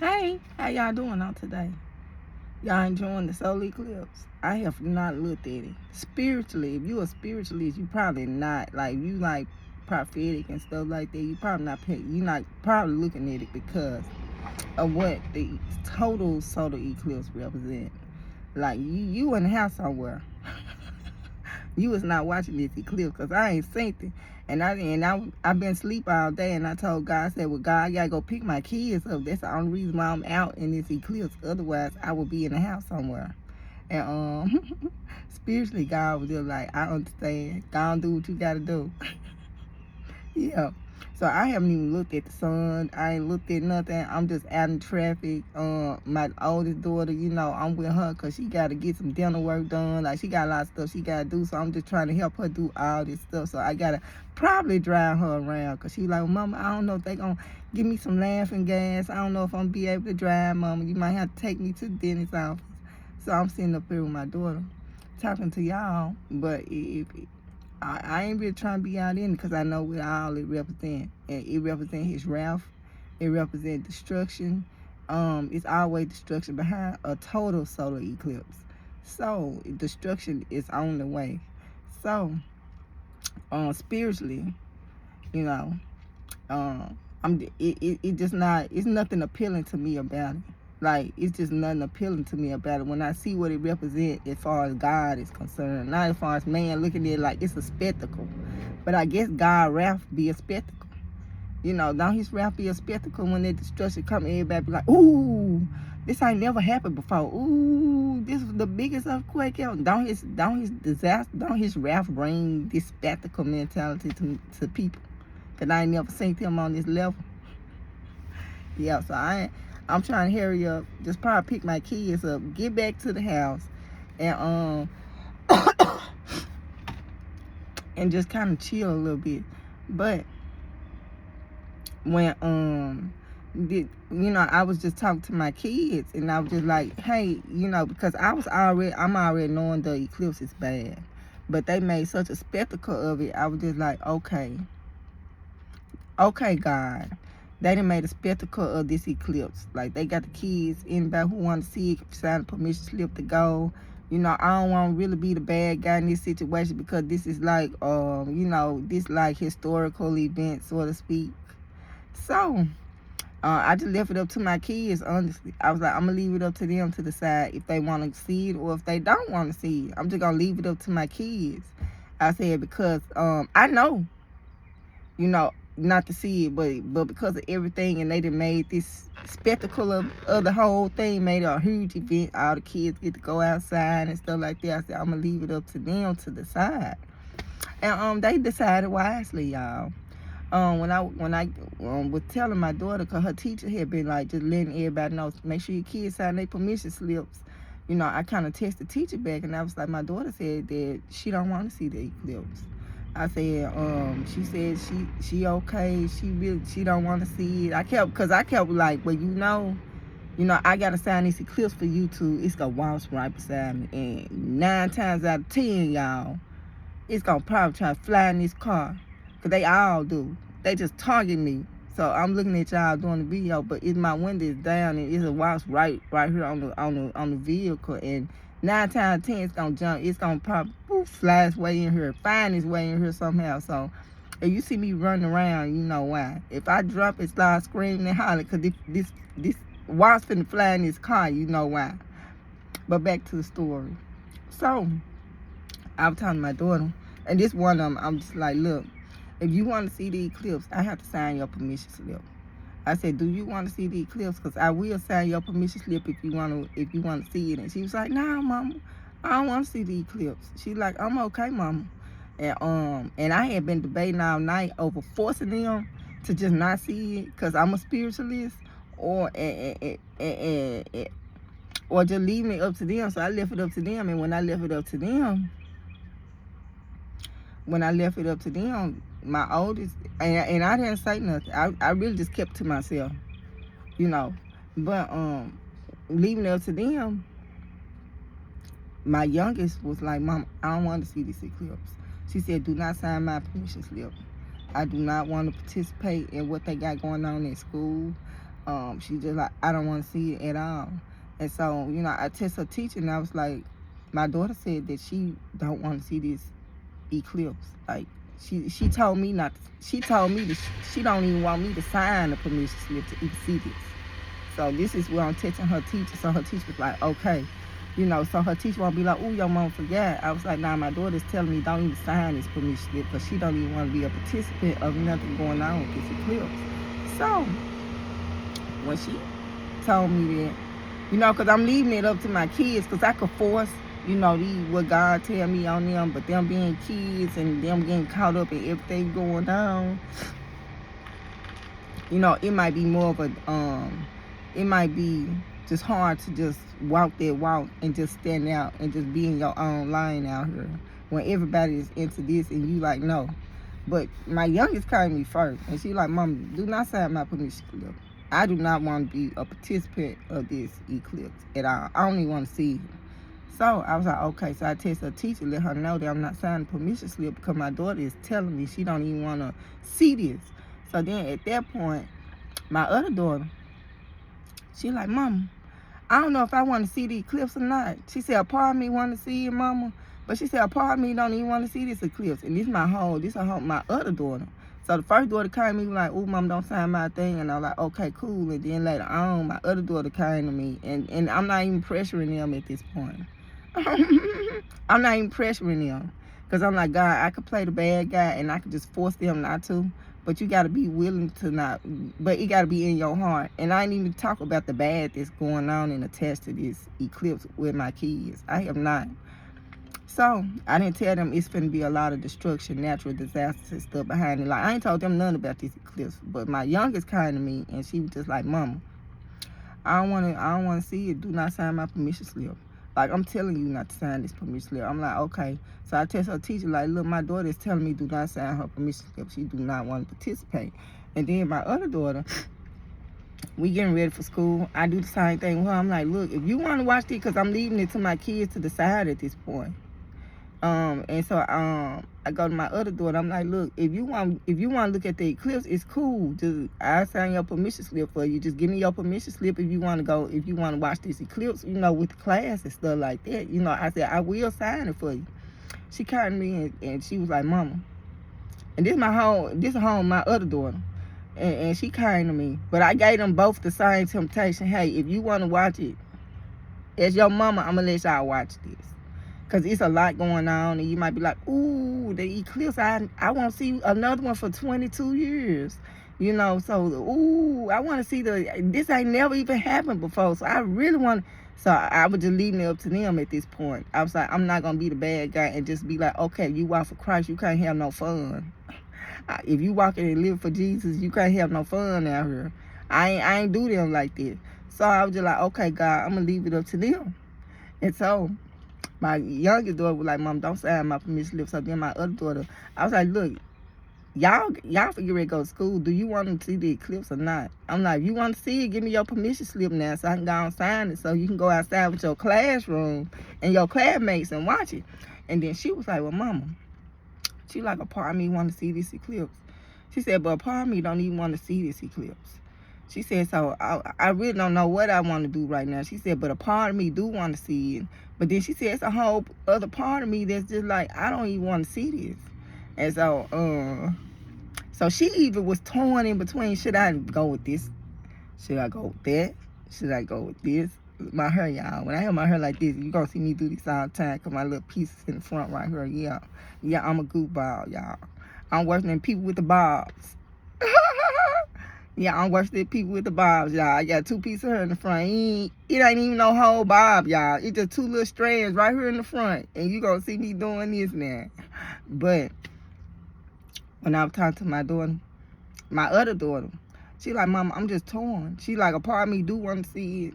Hey, how y'all doing on today? Y'all enjoying the solar eclipse? I have not looked at it. Spiritually, if you a spiritualist, you probably not. Like, you like prophetic and stuff like that, you probably not you not probably looking at it because of what the total solar eclipse represent. Like, you in the house somewhere. You was not watching this eclipse because I ain't seen it. I've been asleep all day, and I told God, I said, well, God, I gotta go pick my kids up. That's the only reason why I'm out in this eclipse. Otherwise, I would be in the house somewhere. And spiritually, God was just like, I understand. Go on, do what you gotta do. Yeah. So I haven't even looked at the sun. I ain't looked at nothing. I'm just out in traffic. My oldest daughter, I'm with her because she got to get some dinner work done. Like, she got a lot of stuff she got to do. So I'm just trying to help her do all this stuff. So I got to probably drive her around because she like, well, Mama, I don't know if they going to give me some laughing gas. I don't know if I'm going to be able to drive, Mama. You might have to take me to the dentist's office. So I'm sitting up here with my daughter talking to y'all. But if I ain't really trying to be out in it because I know what all it represents. And it represents his wrath. It represents destruction. It's always destruction behind a total solar eclipse. So destruction is on the way. So spiritually, you know, it just not, it's nothing appealing to me about it. Like, it's just nothing appealing to me about it when I see what it represents as far as God is concerned. Not as far as man looking at it like it's a spectacle. But I guess God wrath be a spectacle. Don't his wrath be a spectacle when that destruction come, everybody be like, ooh, this ain't never happened before. Ooh, this is the biggest earthquake ever. Don't his disaster, don't his wrath bring this spectacle mentality to people? Cause I ain't never seen him on this level. Yeah, so I'm trying to hurry up. Just probably pick my kids up, get back to the house, and and just kind of chill a little bit. But when I was just talking to my kids, and I was just like, hey, because I'm already knowing the eclipse is bad, but they made such a spectacle of it. I was just like, okay, God. They done made a spectacle of this eclipse. Like, they got the kids, anybody who want to see it, sign a permission slip to go. I don't want to really be the bad guy in this situation because this is like, this like historical event, so to speak. So, I just left it up to my kids, honestly. I was like, I'm going to leave it up to them to decide if they want to see it or if they don't want to see it. I'm just going to leave it up to my kids. I said, because I know, not to see it, but because of everything, and they done made this spectacle of the whole thing, made it a huge event. All the kids get to go outside and stuff like that. I said, I'm going to leave it up to them to decide. And they decided wisely, y'all. When I was telling my daughter, because her teacher had been like just letting everybody know, make sure your kids sign their permission slips. I kind of texted the teacher back, and I was like, my daughter said that she don't want to see the eclipse. I said, she said she okay. She don't want to see it. I kept like, well, I gotta sign this eclipse for you too. It's gonna walk right beside me, and 9 times out of 10, y'all, it's gonna probably try to fly in this car, cause they all do. They just target me. So I'm looking at y'all doing the video, but my window is down, and it's a wasp right here on the vehicle, and 9 times out of 10 it's gonna jump. It's gonna probably fly its way in here, find its way in here somehow. So if you see me running around, you know why. If I drop and start screaming and hollering, cause this wasp finna fly in this car, you know why. But back to the story. So I was telling my daughter, and this one of them, I'm just like, look, if you want to see the eclipse, I have to sign your permission slip. I said, do you want to see the eclipse? Because I will sign your permission slip if you want to see it. And she was like, nah, Mama, I don't want to see the eclipse. She's like, I'm okay, Mama. And I had been debating all night over forcing them to just not see it because I'm a spiritualist, or or just leaving it up to them. So I left it up to them, and when I left it up to them, my oldest, and I didn't say nothing. I really just kept to myself, But leaving it up to them, my youngest was like, Mom, I don't want to see this eclipse. She said, do not sign my permission slip. I do not want to participate in what they got going on at school. She just like, I don't want to see it at all. And so, I text her teacher, and I was like, my daughter said that she don't want to see this eclipse. Like, she told me not. She told me that she don't even want me to sign the permission slip to even see this. So this is where I'm texting her teacher. So her teacher was like, okay. So her teacher won't be like, oh, your mom forgot. I was like, nah, my daughter's telling me don't even sign this permission slip because she don't even want to be a participant of nothing going on with this eclipse. So when she told me that, because I'm leaving it up to my kids, because I could force, what God tell me on them, but them being kids and them getting caught up in everything going on, it might be more of a, it might be just hard to just walk that walk and just stand out and just be in your own line out here when everybody is into this and you like, no. But my youngest called me first, and she like, Mom, do not sign my permission slip. I do not want to be a participant of this eclipse at all. I don't even want to see it. So I was like, okay. So I texted her teacher, let her know that I'm not signing permission slip because my daughter is telling me she don't even want to see this. So then at that point, my other daughter, she like, Mama, I don't know if I want to see the eclipse or not. She said, a part of me want to see it, Mama. But she said, a part of me don't even want to see this eclipse. And this my other daughter. So the first daughter came to me like, oh, Mom, don't sign my thing. And I was like, okay, cool. And then later on, my other daughter came to me. And I'm not even pressuring them at this point. I'm not even pressuring them. Because I'm like, God, I could play the bad guy and I could just force them not to. But you got to be willing to not. But it got to be in your heart. And I ain't even talk about the bad that's going on and attached to this eclipse with my kids. I have not. So I didn't tell them it's going to be a lot of destruction, natural disasters and stuff behind it. Like, I ain't told them nothing about this eclipse. But my youngest came to me and she was just like, Mama, I don't want to see it. Do not sign my permission slip. Like, I'm telling you not to sign this permission slip. I'm like, okay. So I text her teacher, like, look, my daughter is telling me do not sign her permission slip. She do not want to participate. And then my other daughter, we getting ready for school. I do the same thing with her. I'm like, look, if you want to watch this, because I'm leaving it to my kids to decide at this point. And so I go to my other daughter. I'm like, look, if you want to look at the eclipse, it's cool. Just I'll sign your permission slip for you. Just give me your permission slip if you want to watch this eclipse, with the class and stuff like that. I said I will sign it for you. She called me and she was like, Mama, and this my other daughter, and she came to me, but I gave them both the same temptation. Hey, if you want to watch it, as your mama, I'm gonna let y'all watch this. Because it's a lot going on, and you might be like, ooh, the eclipse, I won't see another one for 22 years. So, ooh, I want to see this ain't never even happened before. So I really want, so I was just leaving it up to them at this point. I was like, I'm not going to be the bad guy and just be like, okay, you walk for Christ, you can't have no fun. If you walking and live for Jesus, you can't have no fun out here. I ain't do them like this. So I was just like, okay, God, I'm going to leave it up to them. And so my youngest daughter was like, Mom, don't sign my permission slip. So then my other daughter, I was like, look, y'all forget ready to go to school. Do you want to see the eclipse or not? I'm like, if you want to see it, give me your permission slip now so I can go and sign it so you can go outside with your classroom and your classmates and watch it. And then she was like, well, Mama, she like, a part of me want to see this eclipse. She said, but a part of me don't even want to see this eclipse. She said, so I really don't know what I want to do right now. She said, but a part of me do want to see it. But then she said, it's a whole other part of me that's just like, I don't even want to see this. And so she even was torn in between, should I go with this? Should I go with that? Should I go with this? My hair, y'all. When I have my hair like this, you're going to see me do this all the time because my little pieces in the front right here. Yeah, I'm a goofball, y'all. I'm worse than people with the bobs. Yeah, I'm worse than people with the bobs, y'all. I got 2 pieces of hair in the front. It ain't even no whole bob, y'all. It's just 2 little strands right here in the front. And you going to see me doing this now. But when I was talking to my daughter, my other daughter, she like, Mama, I'm just torn. She like, a part of me do want to see it,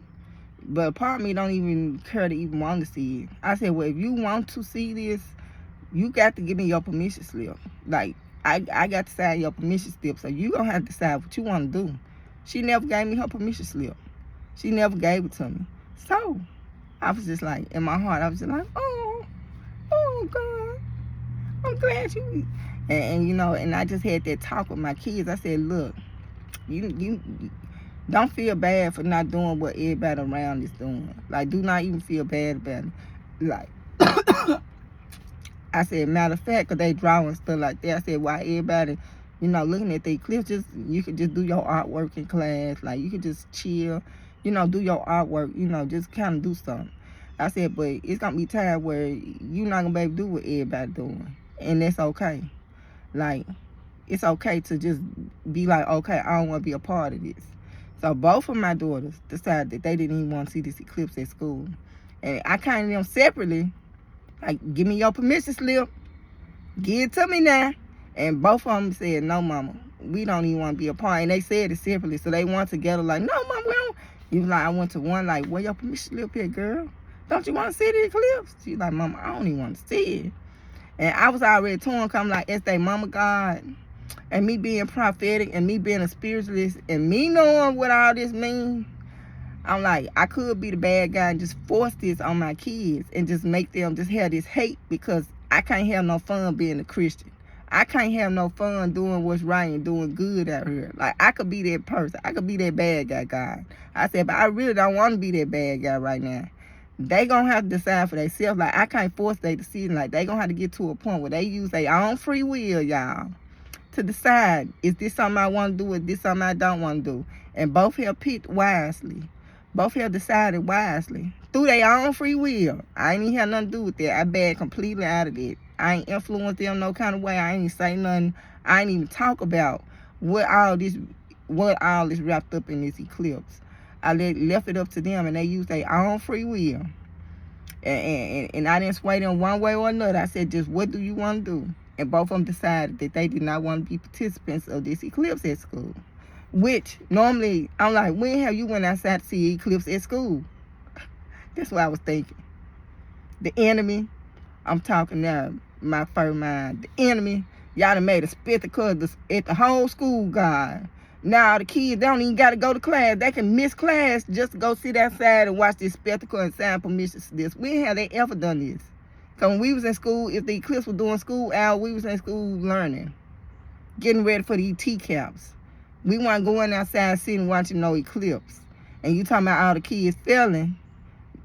but a part of me don't even care to even want to see it. I said, well, if you want to see this, you got to give me your permission slip. Like, I got to sign your permission slip, so you going to have to decide what you want to do. She never gave me her permission slip. She never gave it to me. So, I was just like, in my heart, I was just like, oh, God, I'm glad you... And I just had that talk with my kids. I said, look, you Don't feel bad for not doing what everybody around is doing. Like, do not even feel bad about it. Like, I said, matter of fact, because they drawing stuff like that. I said, why everybody, looking at the eclipse, you could just do your artwork in class. Like, you could just chill, do your artwork, just kind of do something. I said, but it's going to be time where you're not going to be able to do what everybody doing. And that's okay. Like, it's okay to just be like, okay, I don't want to be a part of this. So both of my daughters decided that they didn't even want to see this eclipse at school. And I kind of them separately, like, give me your permission slip. Give it to me now. And both of them said, no, mama, we don't even want to be a part. And they said it separately. So they went together like, no, mama, we don't. You like, I went to one like, where your permission slip here, girl? Don't you want to see the eclipse? She's like, mama, I don't even want to see it. And I was already torn, come like, it's their mama God. And me being prophetic and me being a spiritualist and me knowing what all this means. I'm like, I could be the bad guy and just force this on my kids and just make them just have this hate because I can't have no fun being a Christian. I can't have no fun doing what's right and doing good out here. Like, I could be that person. I could be that bad guy, God. I said, but I really don't want to be that bad guy right now. They going to have to decide for themselves. Like, I can't force their decision. Like, they going to have to get to a point where they use their own free will, y'all, to decide, is this something I want to do, is this something I don't want to do? And both have picked wisely. Both have decided wisely. Through their own free will. I ain't even have nothing to do with that. I backed completely out of it. I ain't influenced them no kind of way. I ain't say nothing. I ain't even talk about what all this wrapped up in this eclipse. I left it up to them, and they used their own free will. And I didn't sway them one way or another. I said, just what do you want to do? And both of them decided that they did not want to be participants of this eclipse at school. Which, normally, I'm like, when have you went outside to see eclipse at school? That's what I was thinking. The enemy, I'm talking now, my first mind. The enemy, y'all done made a spectacle at the whole school, God. Now the kids, they don't even got to go to class. They can miss class just to go sit outside and watch this spectacle and sign permissions to this. When have they ever done this? Because when we was in school, if the eclipse was doing school hour, we was in school learning, getting ready for the TCAPs. We weren't going outside sitting watching no eclipse. And you talking about all the kids failing,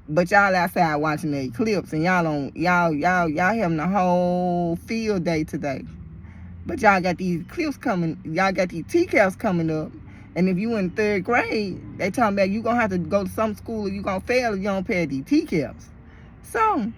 but y'all outside watching the eclipse, and y'all having a whole field day today. But y'all got these eclipses coming, y'all got these TCAPs coming up. And if you in 3rd grade, they talking about you gonna have to go to some school or you gonna fail if you don't pay these TCAPs. So,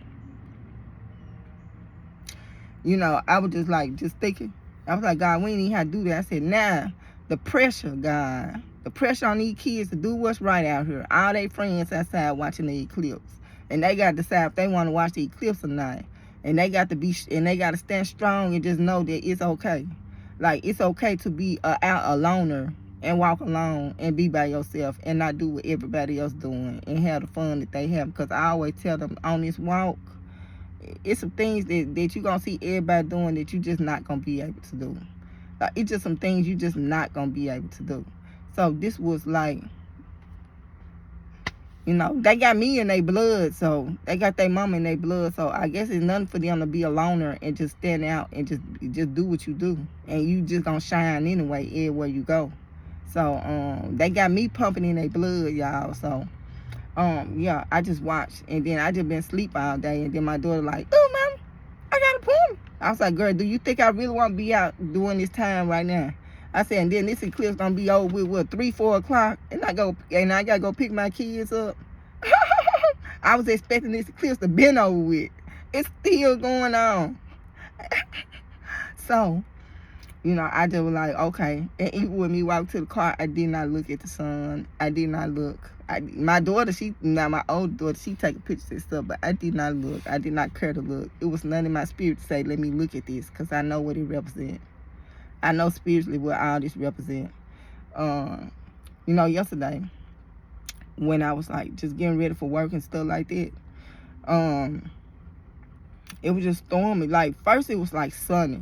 I was just thinking, I was like, God, we ain't even have to do that. I said, nah, the pressure, God, the pressure on these kids to do what's right out here. All their friends outside watching the eclipse. And they got to decide if they want to watch the eclipse or not. And they got to stand strong and just know that it's okay. Like, it's okay to be out a loner and walk alone and be by yourself and not do what everybody else doing and have the fun that they have. Because I always tell them on this walk, it's some things that you're going to see everybody doing that you just not going to be able to do. Like, it's just some things you just not going to be able to do. So this was like, they got me in their blood, so they got their mama in their blood. So I guess it's nothing for them to be a loner and just stand out and just do what you do. And you just going to shine anyway everywhere you go. So they got me pumping in their blood, y'all. So yeah, I just watched, and then I just been asleep all day, and then my daughter like, oh, mom, I got a poem. I was like, girl, do you think I really want to be out doing this time right now? I said, and then this eclipse gonna be over with what, 3, 4 o'clock, and I gotta go pick my kids up. I was expecting this eclipse to been over with. It's still going on. So, I just was like, okay. And even when me walk to the car, I did not look at the sun. I did not look. My daughter, my older daughter, she take pictures and stuff, but I did not look. I did not care to look. It was none in my spirit to say, let me look at this, because I know what it represents. I know spiritually what all this represents. Yesterday, when I was like just getting ready for work and stuff like that, it was just stormy. Like, first it was like sunny.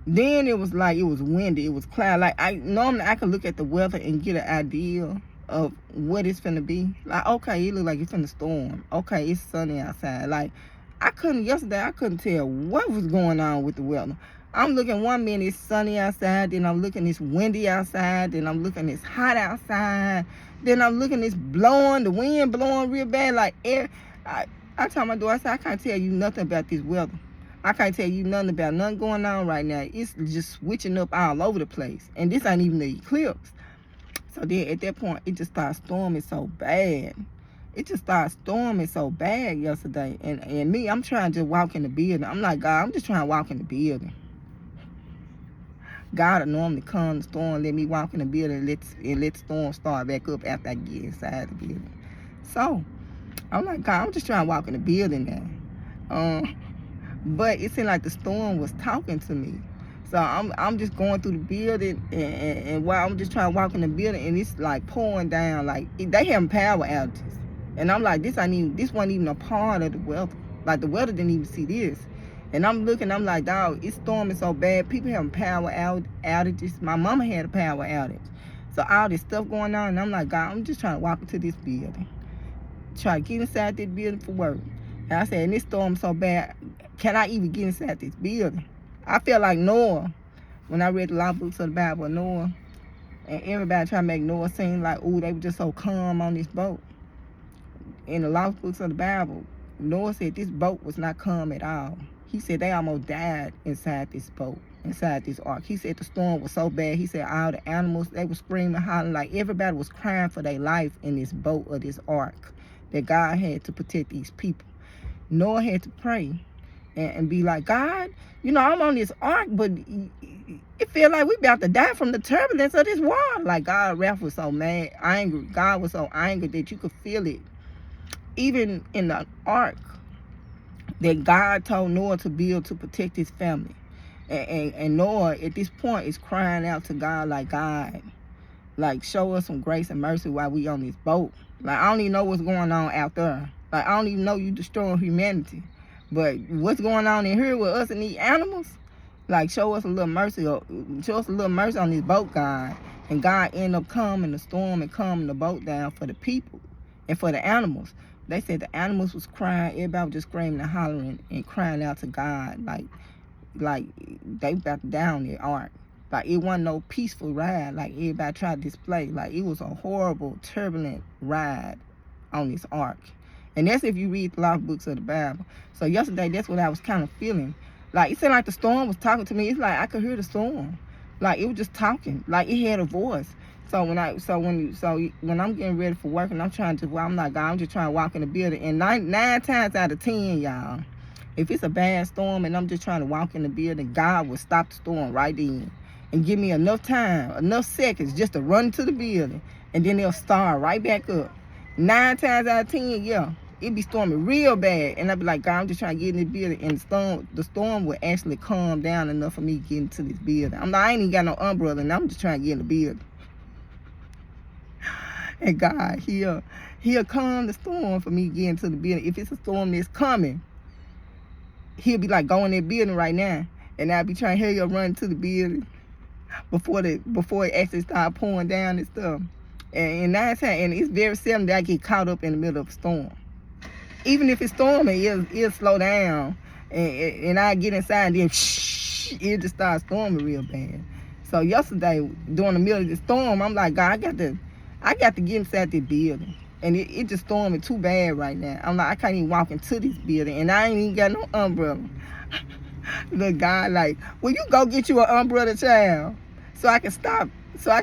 Then it was like, it was windy, it was cloudy. Like, normally I could look at the weather and get an idea of what it's finna be. Like, okay, it look like it's finna storm. Okay, it's sunny outside. Like, yesterday I couldn't tell what was going on with the weather. I'm looking 1 minute it's sunny outside, then I'm looking it's windy outside, then I'm looking it's hot outside, then I'm looking it's blowing, the wind blowing real bad, like air. I told my daughter, I said, I can't tell you nothing about this weather. I can't tell you nothing about nothing going on right now. It's just switching up all over the place. And this ain't even the eclipse. So then at that point, it just started storming so bad. It just started storming so bad yesterday. And me, I'm trying to walk in the building. I'm like, God, I'm just trying to walk in the building. God will normally come the storm, let me walk in the building and let the storm start back up after I get inside the building. So I'm like, God, I'm just trying to walk in the building now. But it seemed like the storm was talking to me. So I'm just going through the building, and while I'm just trying to walk in the building, and it's like pouring down, like they having power outages. And I'm like, this wasn't even a part of the weather. Like the weather didn't even see this. And I'm looking, I'm like, dog, it's storming so bad. People having power outages. My mama had a power outage. So all this stuff going on, and I'm like, God, I'm just trying to walk into this building. Try to get inside this building for work. And I said, and this storm so bad, can I even get inside this building? I felt like Noah when I read the law books of the Bible of Noah, and everybody trying to make Noah seem like, ooh, they were just so calm on this boat. In the law books of the Bible, Noah said this boat was not calm at all. He said they almost died inside this boat, inside this ark. He said the storm was so bad. He said all the animals, they were screaming, hollering, like everybody was crying for their life in this boat or this ark, that God had to protect these people. Noah had to pray and be like, God, you know, I'm on this ark, but it feel like we about to die from the turbulence of this water. Like God, wrath was so mad, angry. God was so angry that you could feel it. Even in the ark that God told Noah to build to protect his family. And Noah, at this point, is crying out to God, like, God, like, show us some grace and mercy while we on this boat. Like, I don't even know what's going on out there. Like, I don't even know you destroying humanity. But what's going on in here with us and these animals? Like, show us a little mercy. Show us a little mercy on this boat, God. And God ended up calming the storm and calming the boat down for the people and for the animals. They said the animals was crying. Everybody was just screaming and hollering and crying out to God. Like they about to down their ark. Like, it wasn't no peaceful ride like everybody tried to display. Like, it was a horrible, turbulent ride on this ark. And that's if you read the law books of the Bible. So yesterday, that's what I was kind of feeling. Like, it seemed like the storm was talking to me. It's like I could hear the storm. Like, it was just talking. Like, it had a voice. So when I'm getting ready for work and I'm like, God, I'm just trying to walk in the building. And nine times out of 10, y'all, if it's a bad storm and I'm just trying to walk in the building, God will stop the storm right then and give me enough time, enough seconds just to run to the building, and then it'll start right back up. 9 times out of 10, yeah, it be storming real bad, and I'll be like, God, I'm just trying to get in the building, and the storm will actually calm down enough for me to get into this building. I ain't even got no umbrella, and I'm just trying to get in the building. And God, he'll calm the storm for me to get into the building. If it's a storm that's coming, he'll be like, go in that building right now, and I'll be trying to hurry up, run to the building before it actually start pouring down and stuff. And it's very seldom that I get caught up in the middle of a storm. Even if it's storming, it'll slow down, and I get inside, and then it just starts storming real bad. So yesterday, during the middle of the storm, I'm like, God, I got to get inside this building. And it just storming too bad right now. I'm like, I can't even walk into this building, and I ain't even got no umbrella. The guy like, well, you go get you an umbrella, child, so I can stop. So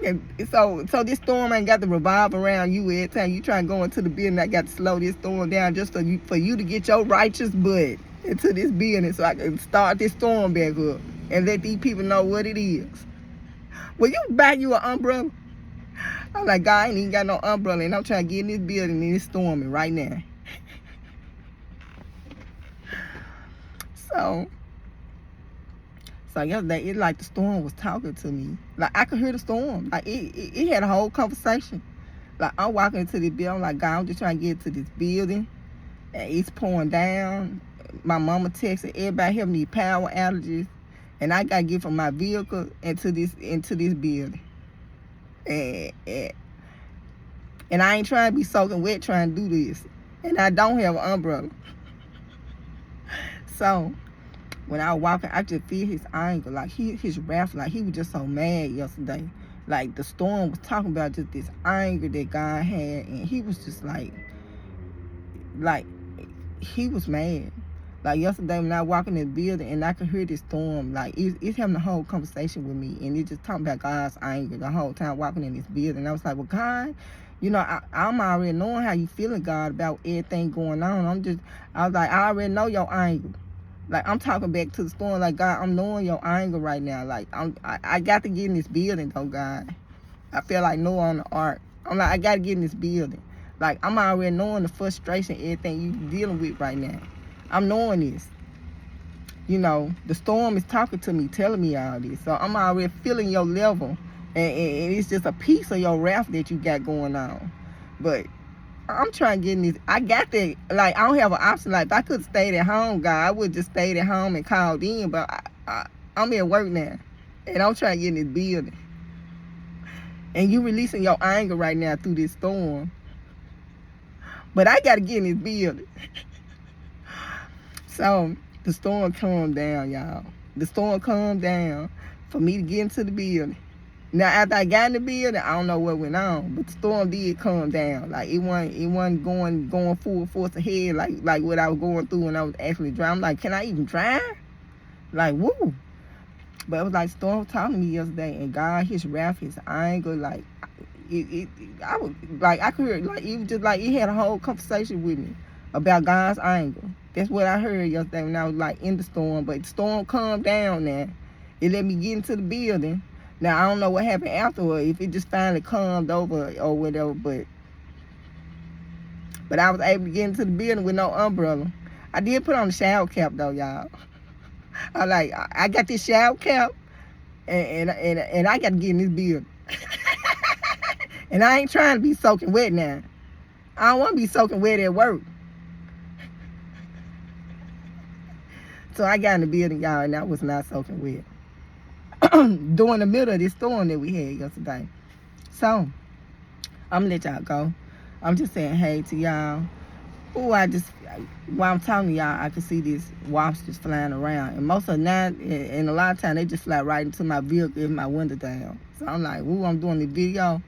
this storm ain't got to revolve around you every time you try to go into the building. I got to slow this storm down just for you to get your righteous butt into this building, so I can start this storm back up and let these people know what it is. Well, you buy you an umbrella. I'm like, God, I ain't even got no umbrella, and I'm trying to get in this building, and it's storming right now. So yesterday, it's like the storm was talking to me. Like, I could hear the storm. Like, it had a whole conversation. Like, I'm walking into the building, I'm like, God, I'm just trying to get to this building, and it's pouring down. My mama texted everybody having these power outages, and I got to get from my vehicle into this building. And I ain't trying to be soaking wet trying to do this. And I don't have an umbrella. So when I was walking, I just feel his anger, like his wrath, like he was just so mad yesterday. Like the storm was talking about just this anger that God had, and he was just like he was mad. Like yesterday when I walk in the building and I could hear this storm, like it's having a whole conversation with me, and it's just talking about God's anger the whole time walking in this building. I was like, well, God, I'm already knowing how you feeling, God, about everything going on. I was like, I already know your anger. Like, I'm talking back to the storm, like, God, I'm knowing your anger right now. Like, I got to get in this building, though, God. I feel like Noah on the ark. I'm like, I got to get in this building. Like, I'm already knowing the frustration, everything you dealing with right now. I'm knowing this. The storm is talking to me, telling me all this. So I'm already feeling your level. And it's just a piece of your wrath that you got going on. But I'm trying to get in this. I got that. Like, I don't have an option. Like, if I could have stayed at home, God, I would just stayed at home and called in. But I'm at work now. And I'm trying to get in this building. And you releasing your anger right now through this storm. But I got to get in this building. So the storm calmed down, y'all. The storm calmed down for me to get into the building. Now, after I got in the building, I don't know what went on, but the storm did calm down. Like, it wasn't going full force ahead like what I was going through when I was actually driving. I'm like, can I even drive? Like, woo. But it was like storm was talking to me yesterday, and God, his wrath, his anger, like, I was like, I could hear, like, it was just like he had a whole conversation with me about God's anger. That's what I heard yesterday when I was like in the storm. But the storm calmed down now. It let me get into the building. Now, I don't know what happened afterward, if it just finally calmed over or whatever, but I was able to get into the building with no umbrella. I did put on the shower cap, though, y'all. I got this shower cap, and I got to get in this building. And I ain't trying to be soaking wet now. I don't want to be soaking wet at work. So I got in the building, y'all, and I was not soaking wet. During the middle of this storm that we had yesterday. So, I'm going to let y'all go. I'm just saying hey to y'all. While I'm talking to y'all, I can see these wasps just flying around. And most of the night, and a lot of times, they just fly right into my vehicle with my window down. So I'm like, I'm doing this video.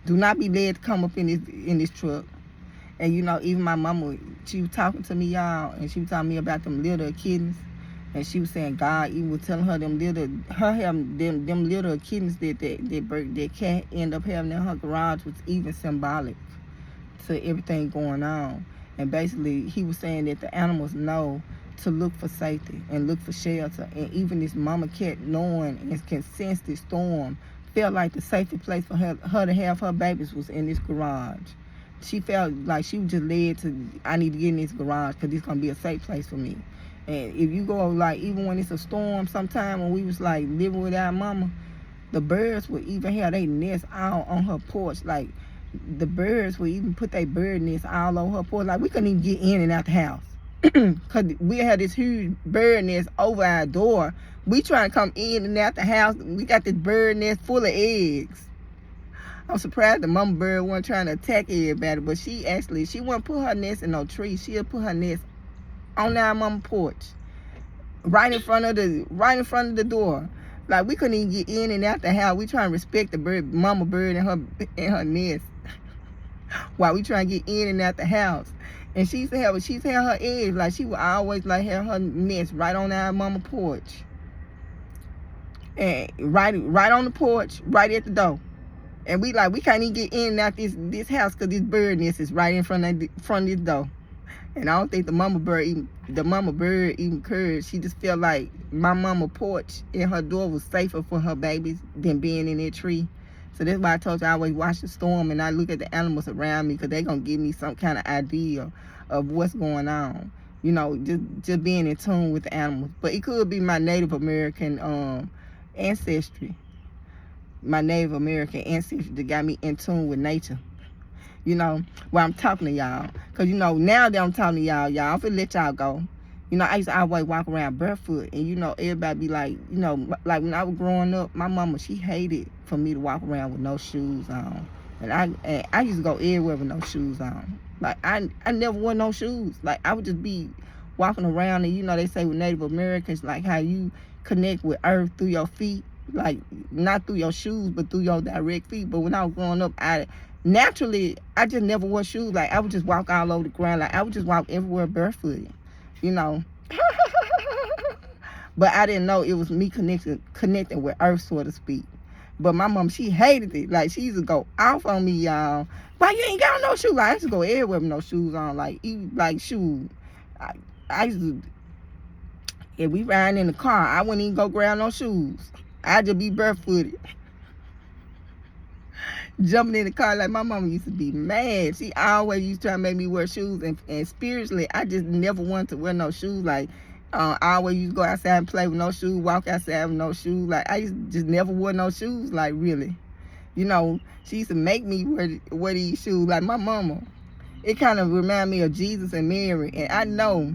Do not be led to come up in this truck. And even my mama, she was talking to me, y'all, and she was telling me about them little kittens. And she was saying God even was telling her them little kittens that cat end up having in her garage was even symbolic to everything going on. And basically, he was saying that the animals know to look for safety and look for shelter. And even this mama cat, knowing and can sense this storm, felt like the safety place for her to have her babies was in this garage. She felt like she was just led to, I need to get in this garage because it's going to be a safe place for me. And if you go, like, even when it's a storm, sometime when we was, like, living with our mama, the birds would even have their nest out on her porch. Like, the birds would even put their bird nest all over her porch. Like, we couldn't even get in and out the house. Because we had this huge bird nest over our door. We trying to come in and out the house. We got this bird nest full of eggs. I'm surprised the mama bird wasn't trying to attack everybody, but she wouldn't put her nest in no tree. She'll put her nest on our mama porch, right in front of the door. Like, we couldn't even get in and out the house. We trying to respect the mama bird and her nest while we trying to get in and out the house. And she used to have her eggs, like she would always like have her nest right on our mama porch, and right on the porch, right at the door. And we can't even get in and out this house because this bird nest is right in front of this door. And I don't think the mama bird even cared. She just felt like my mama porch and her door was safer for her babies than being in that tree. So that's why I told you I always watch the storm and I look at the animals around me because they're going to give me some kind of idea of what's going on. Just being in tune with the animals. But it could be my Native American ancestry. My Native American ancestry that got me in tune with nature. While I'm talking to y'all. Because, now that I'm talking to y'all, I'm finna let y'all go. I used to always walk around barefoot. And, everybody be like, like when I was growing up, my mama, she hated for me to walk around with no shoes on. And I used to go everywhere with no shoes on. Like, I never wore no shoes. Like, I would just be walking around, and they say with Native Americans, like how you connect with earth through your feet, like not through your shoes but through your direct feet. But when I was growing up, I just never wore shoes. Like I would just walk all over the ground. Like I would just walk everywhere barefoot, you know. But I didn't know it was me connecting with earth, so to speak. But my mom, she hated it. Like she used to go off on me, y'all. Why you ain't got no shoes? Like, I used to go everywhere with no shoes on. Like shoes. I used to, if we riding in the car, I wouldn't even go grab no shoes. I'd just be barefooted. Jumping in the car. Like my mama used to be mad. She always used to try to make me wear shoes. And spiritually, I just never wanted to wear no shoes. Like, I always used to go outside and play with no shoes, walk outside with no shoes. Like, I just never wore no shoes, like, really. She used to make me wear these shoes. Like, my mama, it kind of reminded me of Jesus and Mary. And I know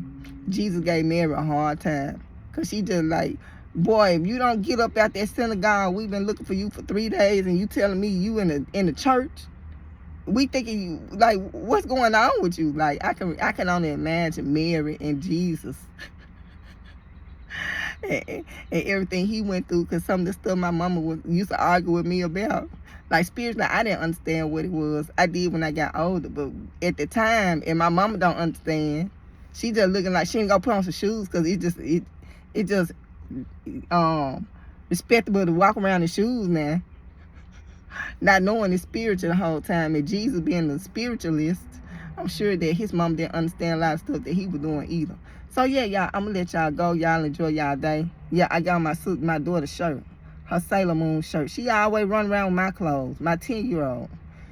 Jesus gave Mary a hard time. Because she just like, boy, if you don't get up out that synagogue, we've been looking for you for 3 days, and you telling me you in the church. We thinking you, like, what's going on with you? Like, I can only imagine Mary and Jesus. and everything he went through, because some of the stuff my mama used to argue with me about. Like, spiritually, I didn't understand what it was. I did when I got older, but at the time, and my mama don't understand, she just looking like she ain't gonna put on some shoes, because it just respectable to walk around in shoes now. Not knowing it's spiritual the whole time, and Jesus being the spiritualist, I'm sure that his mom didn't understand a lot of stuff that he was doing either. So yeah, y'all, I'm gonna let y'all go. Y'all enjoy y'all day. Yeah, I got my daughter's shirt, her Sailor Moon shirt. She always run around with my clothes. My 10-year-old.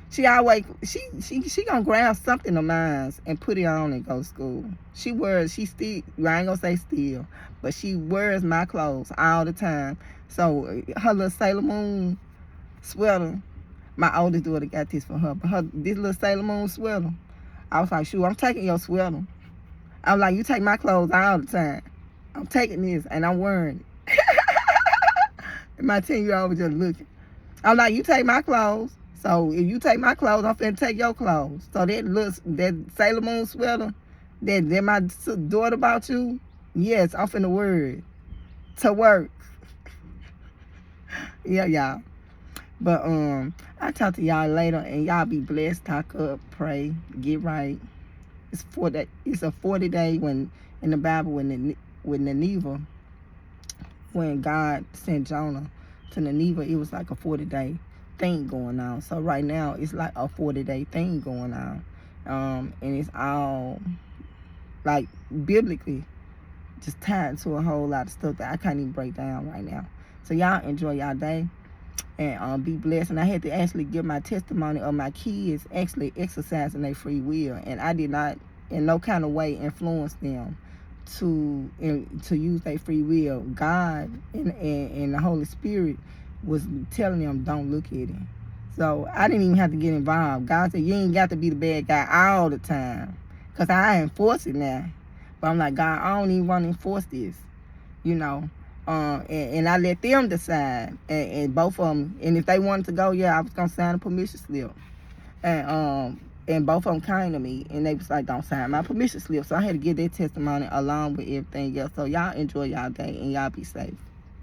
She always she gonna grab something of mine and put it on and go to school. She still, I ain't gonna say still, but she wears my clothes all the time. So her little Sailor Moon sweater, my oldest daughter got this for her, but this little Sailor Moon sweater, I was like, shoot, I'm taking your sweater. I was like, you take my clothes all the time. I'm taking this and I'm wearing it. And my 10-year-old was just looking. I was like, you take my clothes. So if you take my clothes, I'm finna take your clothes. So that Sailor Moon sweater that my daughter bought you, yes, I'm finna wear it to work. Yeah, y'all. But I'll talk to y'all later, and y'all be blessed. Talk up, pray, get right. It's a 40-day when in the Bible with Nineveh, when God sent Jonah to Nineveh, it was like a 40-day thing going on. So right now it's like a 40-day thing going on, and it's all like biblically just tied to a whole lot of stuff that I can't even break down right now. So y'all enjoy y'all day, and be blessed. And I had to actually give my testimony of my kids actually exercising their free will, and I did not in no kind of way influence them to use their free will. God and the Holy Spirit was telling them, don't look at it. So I didn't even have to get involved. God said, you ain't got to be the bad guy all the time, because I enforce it now. But I'm like, God, I don't even want to enforce this, and I let them decide, and both of them, and if they wanted to go, yeah, I was going to sign a permission slip. And both of them came to me, and they was like, don't sign my permission slip. So I had to give their testimony along with everything else. So y'all enjoy y'all day, and y'all be safe.